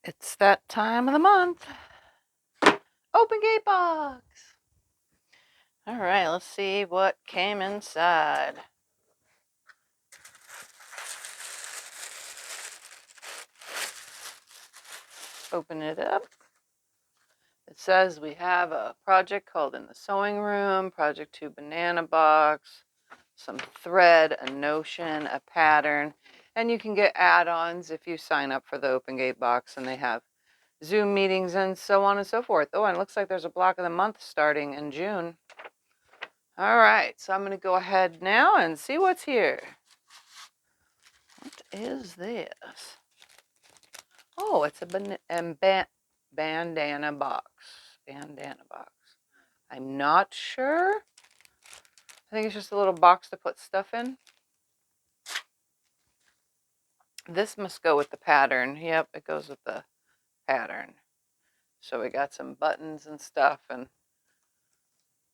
It's that time of the month. Open gate box. All right, let's see what came inside. Open it up. It says we have a project called In the Sewing Room, Project 2 Banana Box, some thread, a notion, a pattern, and you can get add-ons if you sign up for the Open Gate box, and they have Zoom meetings and so on and so forth. Oh, and it looks like there's a block of the month starting in June. All right, so I'm going to go ahead now and see what's here. What is this? Oh, it's a bandana box. Bandana box. I'm not sure. I think it's just a little box to put stuff in. This must go with the pattern. Yep, it goes with the pattern. So we got some buttons and stuff and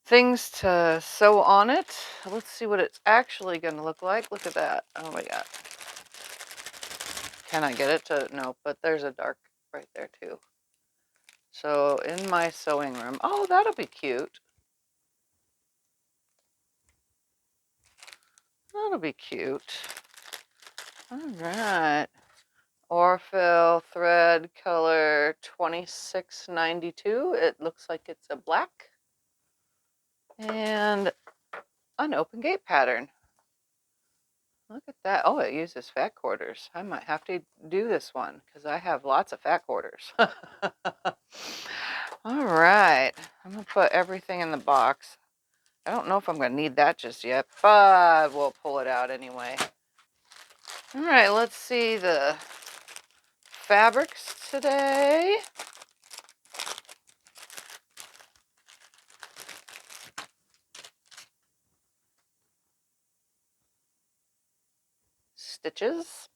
things to sew on it. Let's see what it's actually going to look like. Look at that. Oh my God. Can I get it to? No, but there's a dark right there too. So in my sewing room. Oh, that'll be cute. That'll be cute. All right. Orfill thread color 2692. It looks like it's a black. And an open gate pattern. Look at that. Oh, it uses fat quarters. I might have to do this one because I have lots of fat quarters. All right. I'm going to put everything in the box. I don't know if I'm going to need that just yet, but we'll pull it out anyway. All right, let's see the fabrics today. Stitches.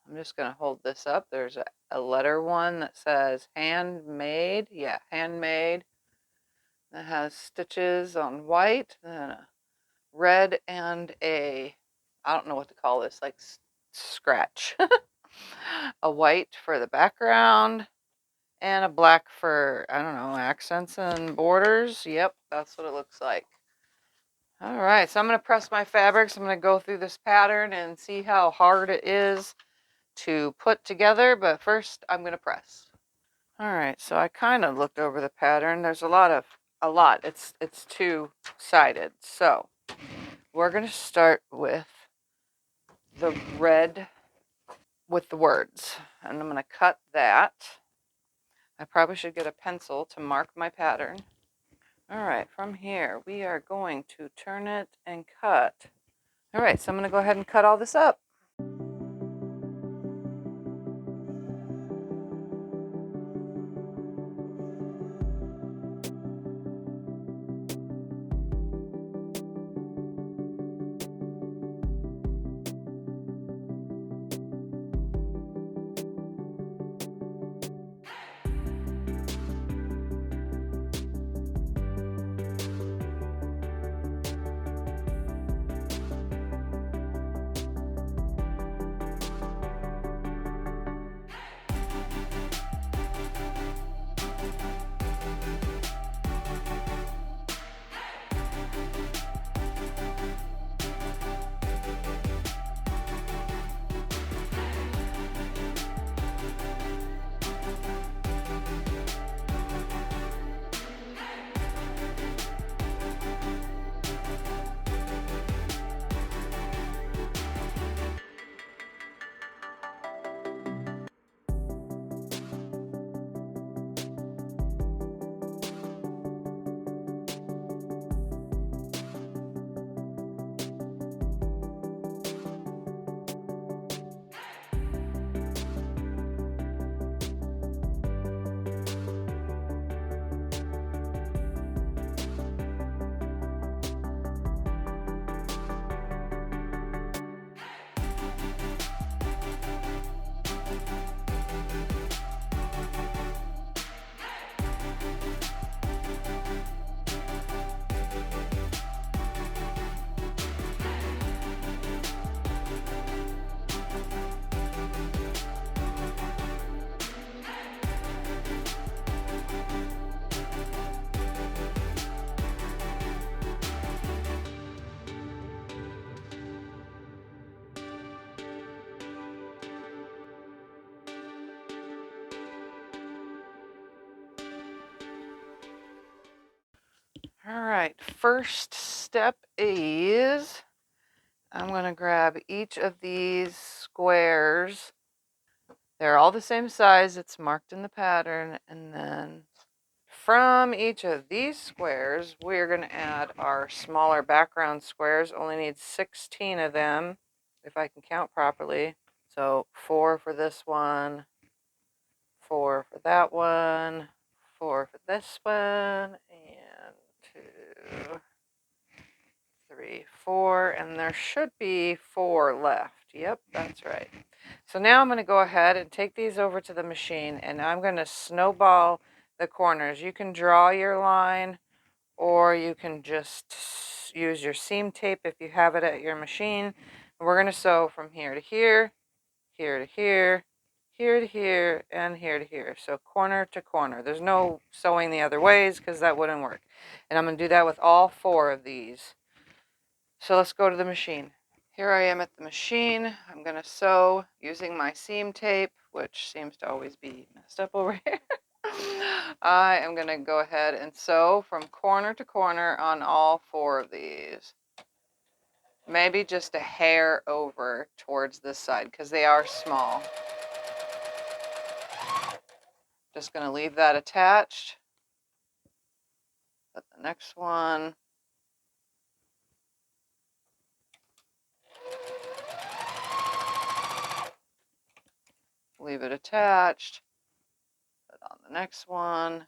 I'm just going to hold this up. There's a letter one that says handmade. Yeah, handmade. That has stitches on white, then a red and I don't know what to call this, like scratch. A white for the background and a black for, I don't know, accents and borders. Yep, that's what it looks like. All right, so I'm going to press my fabrics. I'm going to go through this pattern and see how hard it is to put together, but first I'm going to press. All right, so I kind of looked over the pattern. There's a lot. It's two-sided. So we're going to start with the red with the words, and I'm going to cut that. I probably should get a pencil to mark my pattern. All right, from here we are going to turn it and cut. All right, so I'm going to go ahead and cut all this up. All right, first step is I'm going to grab each of these squares. They're all the same size. It's marked in the pattern. And then from each of these squares, we're going to add our smaller background squares. Only need 16 of them, if I can count properly. So 4 for this one, 4 for that one, 4 for this one, and 2, 3, 4, and there should be 4 left. Yep, that's right. So now I'm going to go ahead and take these over to the machine, and I'm going to snowball the corners. You can draw your line, or you can just use your seam tape if you have it at your machine. And we're going to sew from here to here, here to here, here to here, and here to here. So corner to corner. There's no sewing the other ways because that wouldn't work. And I'm going to do that with all 4 of these. So let's go to the machine. Here I am at the machine. I'm going to sew using my seam tape, which seems to always be messed up over here. I am going to go ahead and sew from corner to corner on all 4 of these. Maybe just a hair over towards this side because they are small. Just going to leave that attached. Put the next one. Leave it attached. Put on the next one.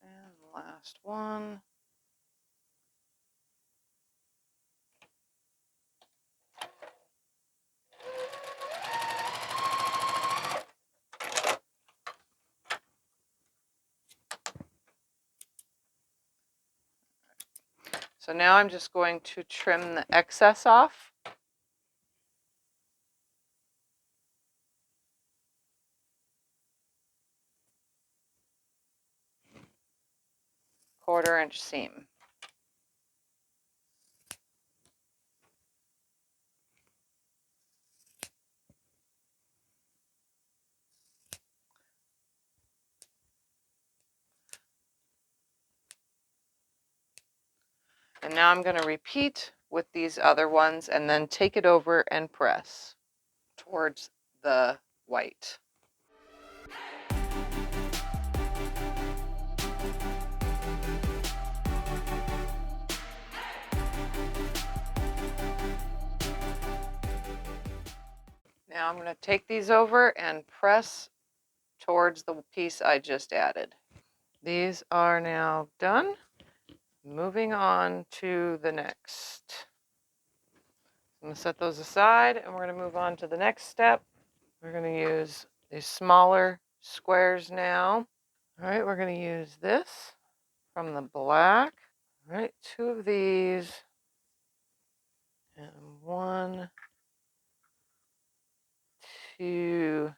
And the last one. So now I'm just going to trim the excess off. Quarter-inch seam. And now I'm going to repeat with these other ones and then take it over and press towards the white. Now I'm going to take these over and press towards the piece I just added. These are now done. Moving on to the next. I'm going to set those aside and we're going to move on to the next step. We're going to use these smaller squares now. All right, we're going to use this from the black. All right, 2 of these and 1, 2,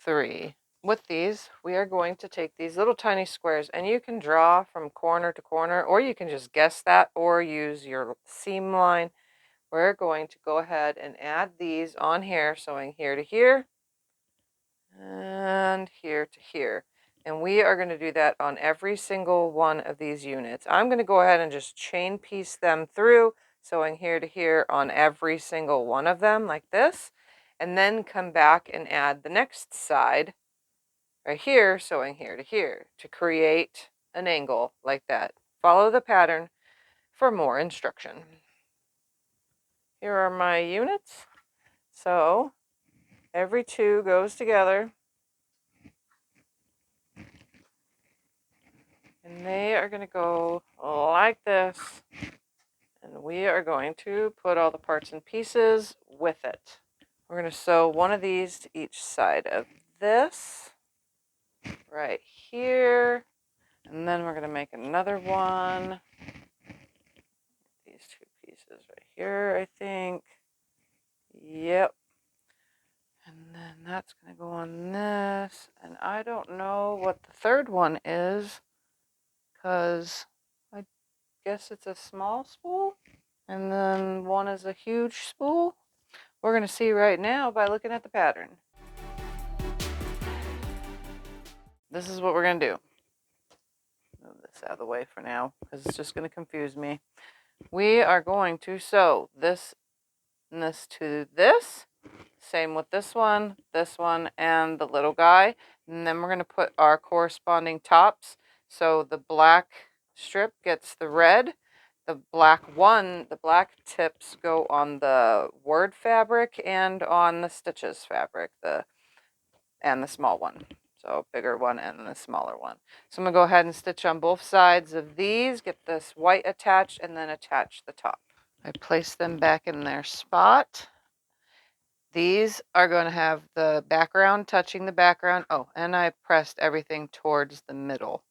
3. With these, we are going to take these little tiny squares, and you can draw from corner to corner, or you can just guess that, or use your seam line. We're going to go ahead and add these on here, sewing here to here, and here to here. And we are going to do that on every single one of these units. I'm going to go ahead and just chain piece them through, sewing here to here on every single one of them like this, and then come back and add the next side right here, sewing here to here to create an angle like that. Follow the pattern for more instruction. Here are my units. So every 2 goes together, and they are going to go like this, and we are going to put all the parts and pieces with it. We're going to sew one of these to each side of this right here, and then we're going to make another one. These 2 pieces right here, I think. Yep. And then that's going to go on this, and I don't know what the third one is, because I guess it's a small spool, and then one is a huge spool. We're going to see right now by looking at the pattern. this is what we're going to do. Move this out of the way for now because it's just going to confuse me. We are going to sew this and this to this. Same with this one, and the little guy. And then we're going to put our corresponding tops. So the black strip gets the red. The black tips go on the word fabric and on the stitches fabric, and the small one. So bigger one and the smaller one. So I'm going to go ahead and stitch on both sides of these, get this white attached, and then attach the top. I place them back in their spot. These are going to have the background touching the background. Oh, and I pressed everything towards the middle,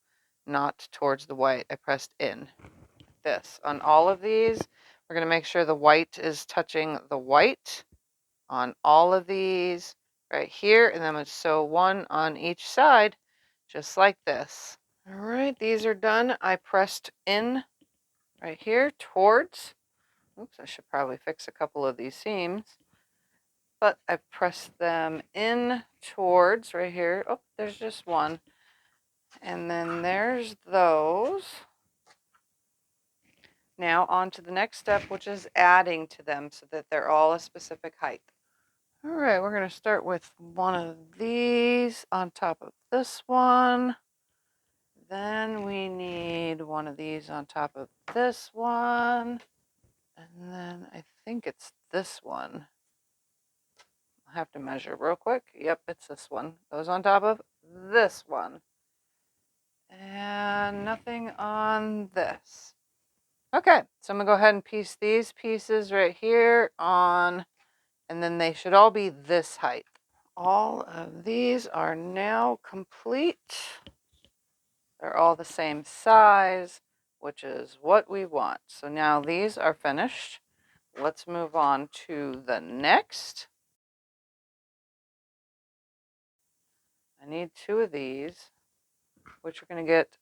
not towards the white. I pressed in. This. On all of these, we're going to make sure the white is touching the white on all of these right here. And then I'm going to sew one on each side, just like this. All right, these are done. I pressed in right here towards. Oops, I should probably fix a couple of these seams. But I pressed them in towards right here. Oh, there's just one. And then there's those. Now on to the next step, which is adding to them so that they're all a specific height. All right, we're going to start with one of these on top of this one. Then we need one of these on top of this one. And then I think it's this one. I'll have to measure real quick. Yep, it's this one. Goes on top of this one. And nothing on this. Okay, so I'm going to go ahead and piece these pieces right here on, and then they should all be this height. All of these are now complete. They're all the same size, which is what we want. So now these are finished. Let's move on to the next. I need two of these, which we're going to get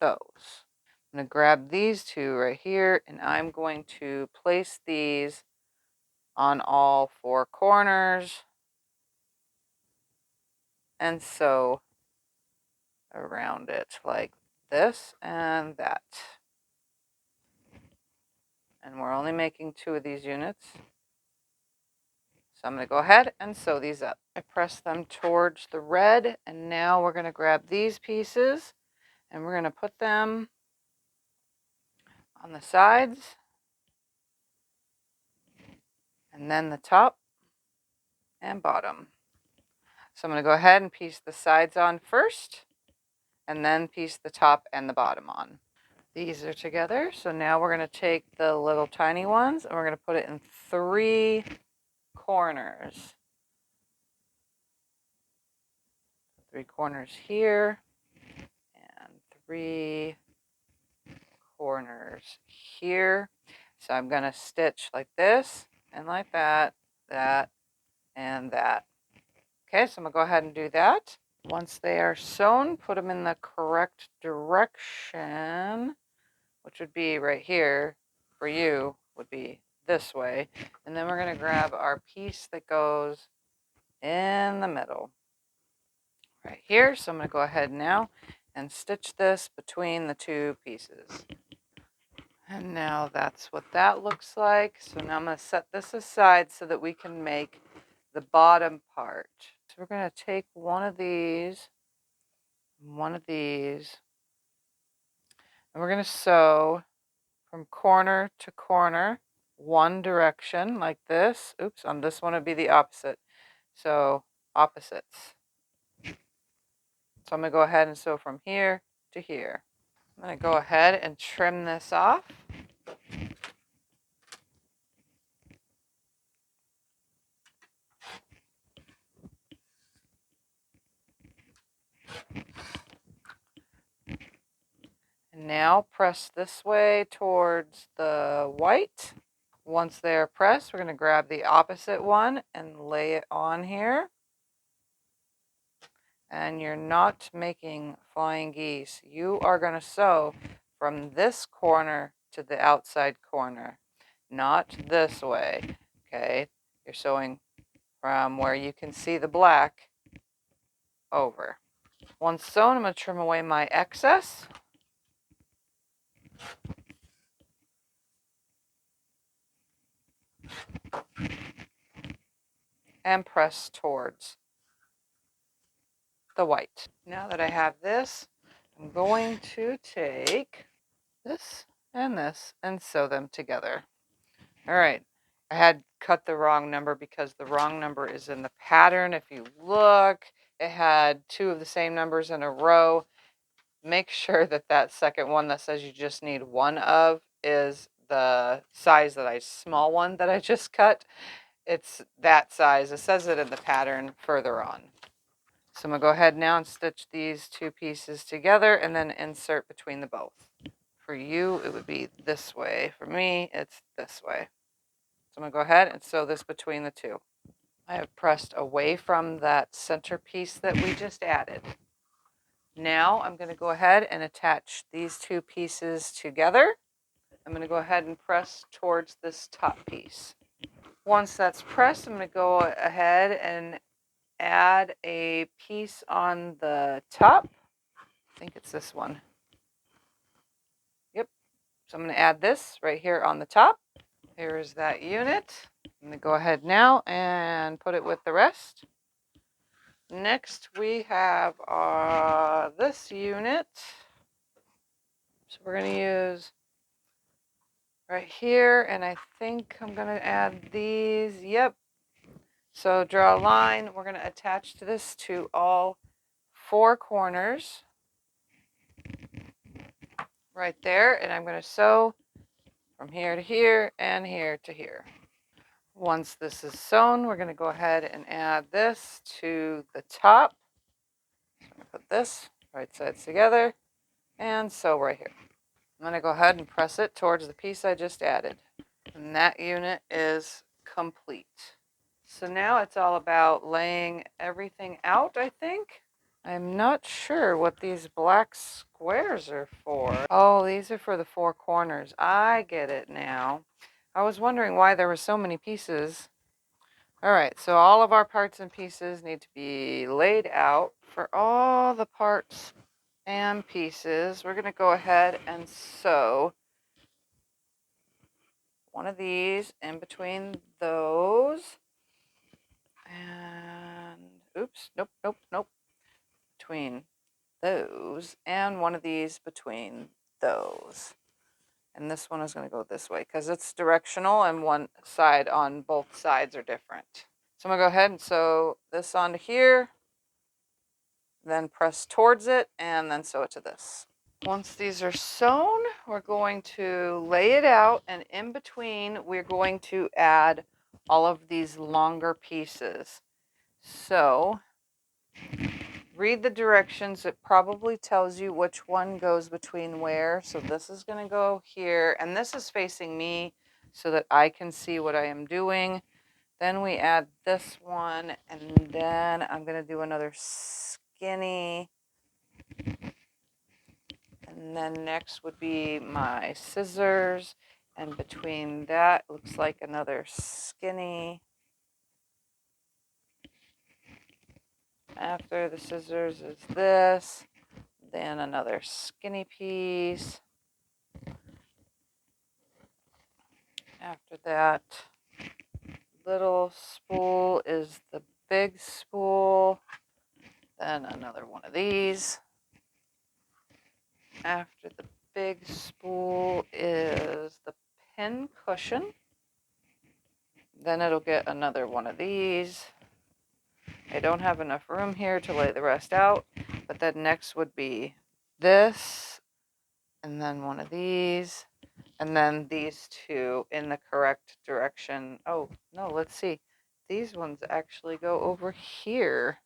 those. I'm going to grab these two right here, and I'm going to place these on all four corners and sew around it like this and that. And we're only making two of these units. So I'm going to go ahead and sew these up. I press them towards the red, and now we're going to grab these pieces and we're going to put them on the sides and then the top and bottom. So I'm going to go ahead and piece the sides on first and then piece the top and the bottom on. These are together. So now we're going to take the little tiny ones and we're going to put it in 3 corners. 3 corners here and 3 corners here. So I'm going to stitch like this and like that, that, and that. Okay, so I'm going to go ahead and do that. Once they are sewn, put them in the correct direction, which would be right here. For you, would be this way. And then we're going to grab our piece that goes in the middle right here. So I'm going to go ahead now and stitch this between the 2 pieces. And now that's what that looks like. So now I'm going to set this aside so that we can make the bottom part. So we're going to take one of these, and we're going to sew from corner to corner, one direction like this. Oops, on this one it would be the opposite. So opposites. So I'm going to go ahead and sew from here to here. I'm going to go ahead and trim this off. And now press this way towards the white. Once they are pressed, we're going to grab the opposite one and lay it on here. And you're not making flying geese. You are going to sew from this corner to the outside corner, not this way. Okay, you're sewing from where you can see the black over. Once sewn, I'm going to trim away my excess. And press towards the white. Now that I have this, I'm going to take this and sew them together. All right. I had cut the wrong number because the wrong number is in the pattern. If you look, it had two of the same numbers in a row. Make sure that that second one that says you just need one of is the size that small one that I just cut. It's that size. It says it in the pattern further on. So I'm going to go ahead now and stitch these two pieces together and then insert between the both. For you, it would be this way. For me, it's this way. So I'm going to go ahead and sew this between the two. I have pressed away from that center piece that we just added. Now I'm going to go ahead and attach these two pieces together. I'm going to go ahead and press towards this top piece. Once that's pressed, I'm going to go ahead and add a piece on the top. I think it's this one. Yep. So I'm going to add this right here on the top. Here's that unit. I'm going to go ahead now and put it with the rest. Next we have this unit. So we're going to use right here, and I think I'm going to add these. Yep. So draw a line. We're going to attach to this to all four corners right there, and I'm going to sew from here to here and here to here. Once this is sewn, we're going to go ahead and add this to the top. So I'm going to put this right sides together and sew right here. I'm going to go ahead and press it towards the piece I just added. And that unit is complete. So now it's all about laying everything out, I think. I'm not sure what these black squares are for. Oh, these are for the four corners. I get it now. I was wondering why there were so many pieces. All right, so all of our parts and pieces need to be laid out. For all the parts and pieces, we're going to go ahead and sew one of these in between those. And, oops, nope. Between those and one of these between those. And this one is going to go this way because it's directional and one side on both sides are different. So I'm going to go ahead and sew this onto here, then press towards it, and then sew it to this. Once these are sewn, we're going to lay it out, and in between, we're going to add all of these longer pieces. So read the directions. It probably tells you which one goes between where. So this is going to go here, and this is facing me so that I can see what I am doing. Then we add this one, and then I'm going to do another skinny. And then next would be my scissors, and between that looks like another skinny. After the scissors is this, then another skinny piece. After that, little spool is the big spool, then another one of these. After the big spool is the pin cushion. Then it'll get another one of these. I don't have enough room here to lay the rest out, but then next would be this, and then one of these, and then these two in the correct direction. Oh, no, let's see. These ones actually go over here,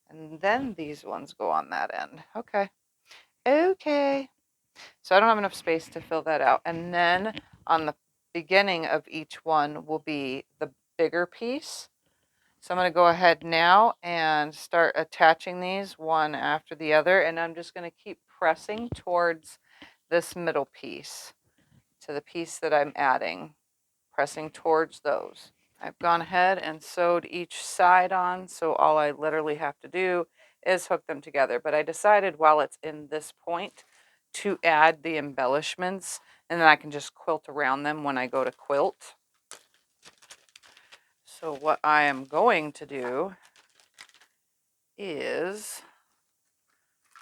and then these ones go on that end. Okay. So I don't have enough space to fill that out. And then on the beginning of each one will be the bigger piece. So I'm going to go ahead now and start attaching these one after the other. And I'm just going to keep pressing towards this middle piece to the piece that I'm adding, pressing towards those. I've gone ahead and sewed each side on. So all I literally have to do is hook them together. But I decided while it's in this point to add the embellishments, and then I can just quilt around them when I go to quilt. So what I am going to do is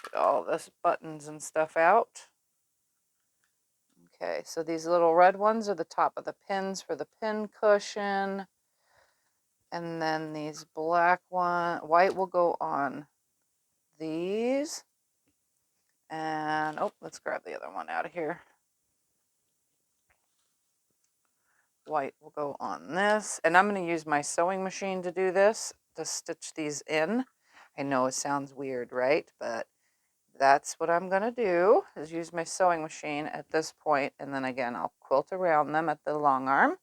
get all this buttons and stuff out. Okay, so these little red ones are the top of the pins for the pin cushion. And then these white will go on these. And, oh, let's grab the other one out of here. White will go on this. And I'm going to use my sewing machine to do this, to stitch these in. I know it sounds weird, right? But that's what I'm going to do, is use my sewing machine at this point. And then again, I'll quilt around them at the long arm.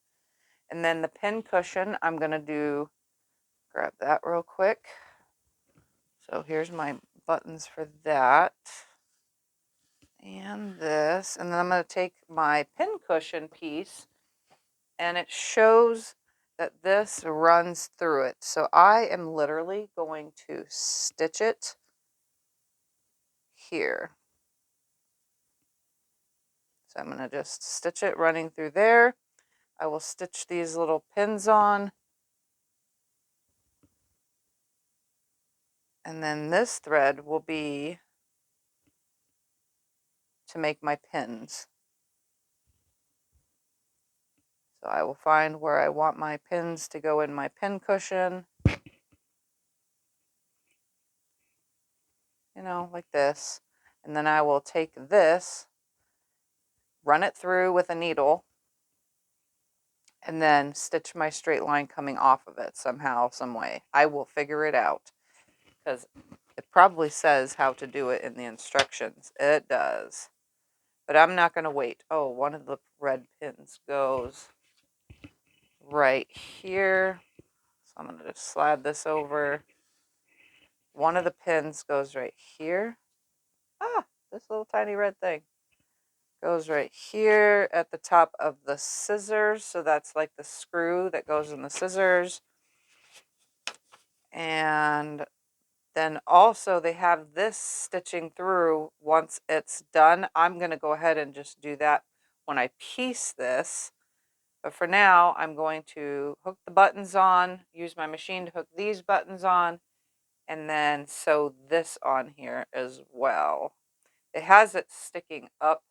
And then the pin cushion, I'm going to grab that real quick. So here's my buttons for that. And this. And then I'm going to take my pin cushion piece, and it shows that this runs through it. So I am literally going to stitch it here. So I'm going to just stitch it running through there. I will stitch these little pins on. And then this thread will be to make my pins. So I will find where I want my pins to go in my pin cushion. You know, like this. And then I will take this, run it through with a needle, and then stitch my straight line coming off of it somehow, some way. I will figure it out, because it probably says how to do it in the instructions. It does. But I'm not going to wait. Oh, one of the red pins goes right here. So I'm going to just slide this over. One of the pins goes right here. Ah, this little tiny red thing goes right here at the top of the scissors. So that's like the screw that goes in the scissors. And then also they have this stitching through once it's done. I'm going to go ahead and just do that when I piece this. But for now, I'm going to hook the buttons on, use my machine to hook these buttons on, and then sew this on here as well. It has it sticking up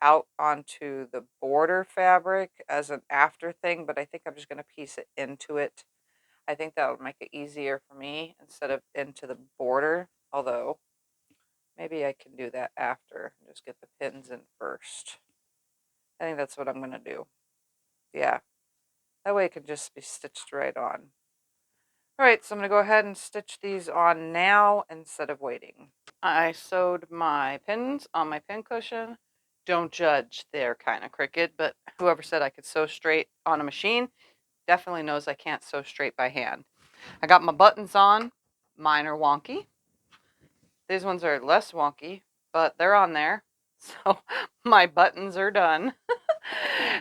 out onto the border fabric as an after thing, but I think I'm just going to piece it into it. I think that would make it easier for me instead of into the border, although maybe I can do that after. Just get the pins in first. I think that's what I'm going to do. Yeah, that way it can just be stitched right on. All right, so I'm going to go ahead and stitch these on now instead of waiting. I sewed my pins on my pin cushion. Don't judge, they're kind of crooked, but whoever said I could sew straight on a machine definitely knows I can't sew straight by hand. I got my buttons on. Mine are wonky. These ones are less wonky, but they're on there. So my buttons are done.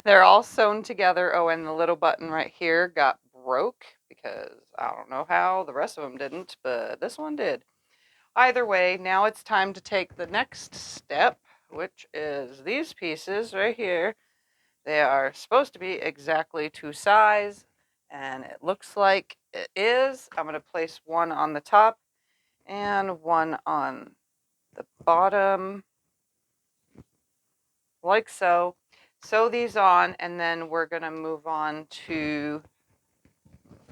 They're all sewn together. Oh, and the little button right here got broke because I don't know how the rest of them didn't, but this one did. Either way, now it's time to take the next step, which is these pieces right here. They are supposed to be exactly to size, and it looks like it is. I'm going to place one on the top and one on the bottom, like so. Sew these on, and then we're going to move on to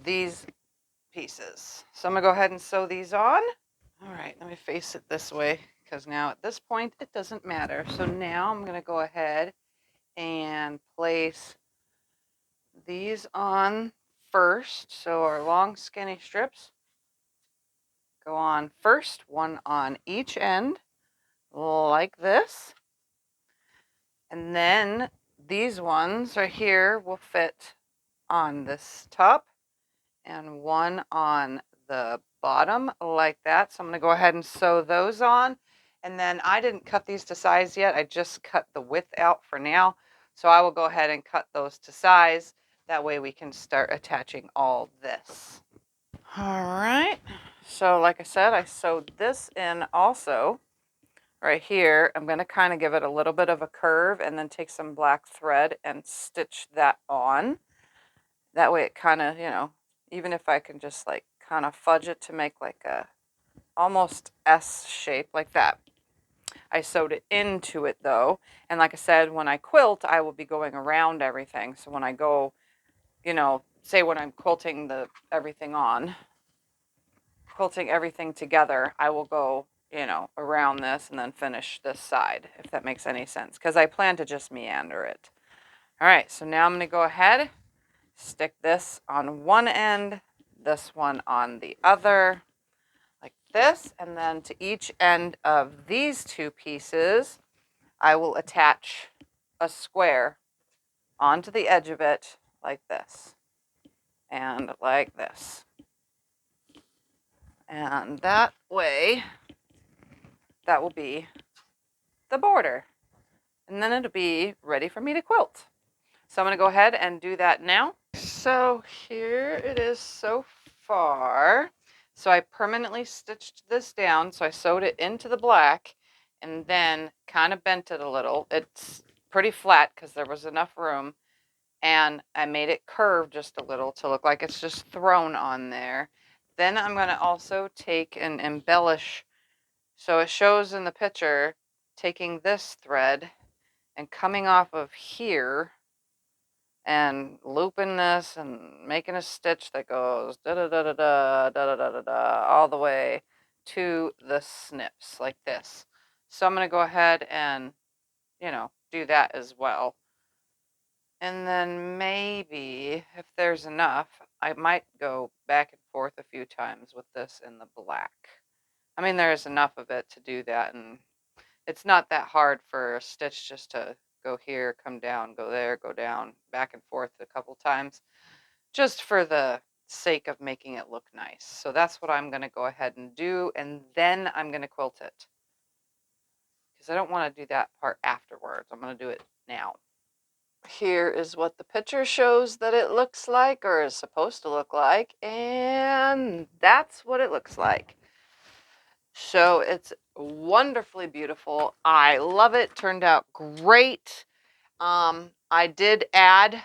these pieces. So I'm going to go ahead and sew these on. All right, let me face it this way, because now at this point it doesn't matter. So now I'm going to go ahead and place these on first. So our long skinny strips go on first, one on each end, like this. And then these ones right here will fit on this top, and one on the bottom, like that. So I'm going to go ahead and sew those on. And then I didn't cut these to size yet. I just cut the width out for now. So I will go ahead and cut those to size. That way we can start attaching all this. All right. So like I said, I sewed this in also right here. I'm going to kind of give it a little bit of a curve and then take some black thread and stitch that on. That way it kind of, you know, even if I can just like kind of fudge it to make like a almost S shape like that. I sewed it into it though. And like I said, when I quilt, I will be going around everything. So when I go, you know, say when I'm quilting quilting everything together, I will go, you know, around this and then finish this side, if that makes any sense, because I plan to just meander it. All right, so now I'm going to go ahead, stick this on one end, this one on the other, like this, and then to each end of these two pieces, I will attach a square onto the edge of it like this and like this. And that way, that will be the border. And then it'll be ready for me to quilt. So I'm going to go ahead and do that now. So here it is so far. So I permanently stitched this down. So I sewed it into the black and then kind of bent it a little. It's pretty flat because there was enough room. And I made it curve just a little to look like it's just thrown on there. Then I'm going to also take and embellish. So it shows in the picture taking this thread and coming off of here and looping this and making a stitch that goes da da da da da da da da da da all the way to the snips like this. So I'm going to go ahead and, you know, do that as well. And then maybe if there's enough, I might go back and forth a few times with this in the black. I mean, there's enough of it to do that, and it's not that hard for a stitch just to go here, come down, go there, go down, back and forth a couple times, just for the sake of making it look nice. So that's what I'm going to go ahead and do, and then I'm going to quilt it. Because I don't want to do that part afterwards. I'm going to do it now. Here is what the picture shows that it looks like, or is supposed to look like, and that's what it looks like. So it's wonderfully beautiful. I love it. Turned out great. I did add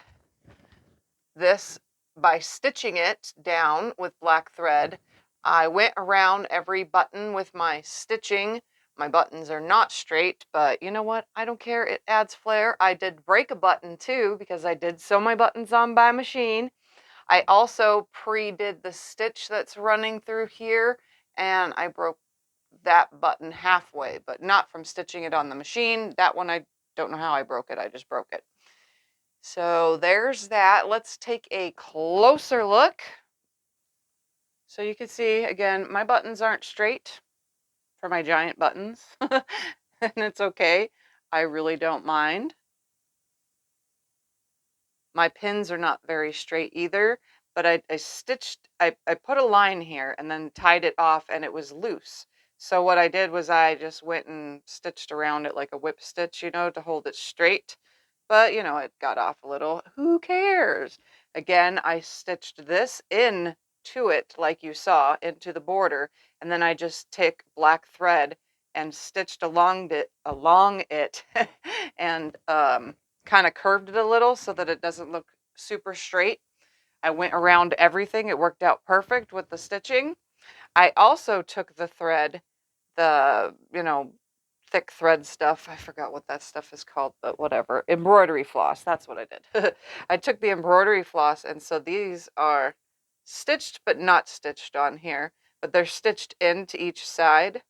this by stitching it down with black thread. I went around every button with my stitching. My buttons are not straight, but you know what? I don't care. It adds flair. I did break a button too because I did sew my buttons on by machine. I also pre-did the stitch that's running through here, and I broke that button halfway, but not from stitching it on the machine. That one, I don't know how I broke it. I just broke it. So there's that. Let's take a closer look. So you can see, again, my buttons aren't straight for my giant buttons, and it's okay. I really don't mind. My pins are not very straight either, but I put a line here and then tied it off, and it was loose. So what I did was I just went and stitched around it like a whip stitch, you know, to hold it straight. But, you know, it got off a little. Who cares? Again, I stitched this in to it like you saw into the border, and then I just take black thread and stitched along it and kind of curved it a little so that it doesn't look super straight. I went around everything. It worked out perfect with the stitching. I also took the thread, the, you know, thick thread stuff. I forgot what that stuff is called, but whatever. Embroidery floss. That's what I did. I took the embroidery floss, and so these are stitched but not stitched on here, but they're stitched into each side.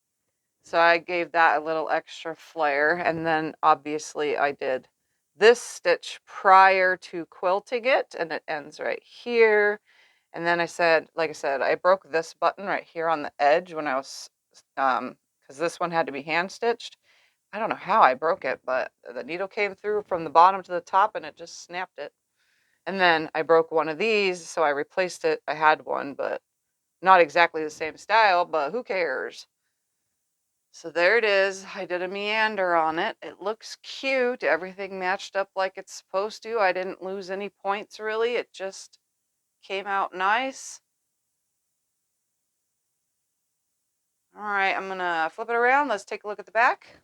So I gave that a little extra flair, and then obviously I did this stitch prior to quilting it, and it ends right here. And then I said, like I said, I broke this button right here on the edge when I was, because this one had to be hand stitched. I don't know how I broke it, but the needle came through from the bottom to the top and it just snapped it. And then I broke one of these, so I replaced it. I had one, but not exactly the same style, but who cares? So there it is. I did a meander on it. It looks cute. Everything matched up like it's supposed to. I didn't lose any points really. It just came out nice. All right, I'm gonna flip it around. Let's take a look at the back.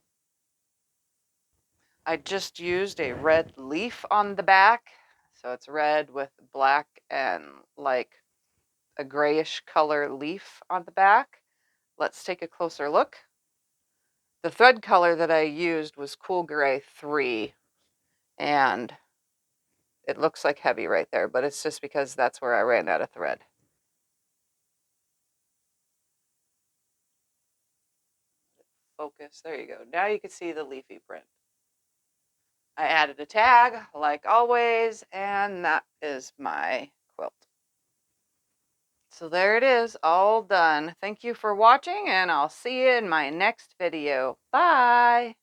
I just used a red leaf on the back. So it's red with black and like a grayish color leaf on the back. Let's take a closer look. The thread color that I used was Cool Gray 3, and it looks like heavy right there, but it's just because that's where I ran out of thread. Focus, there you go. Now you can see the leafy print. I added a tag, like always, and that is my quilt. So there it is, all done. Thank you for watching, and I'll see you in my next video. Bye!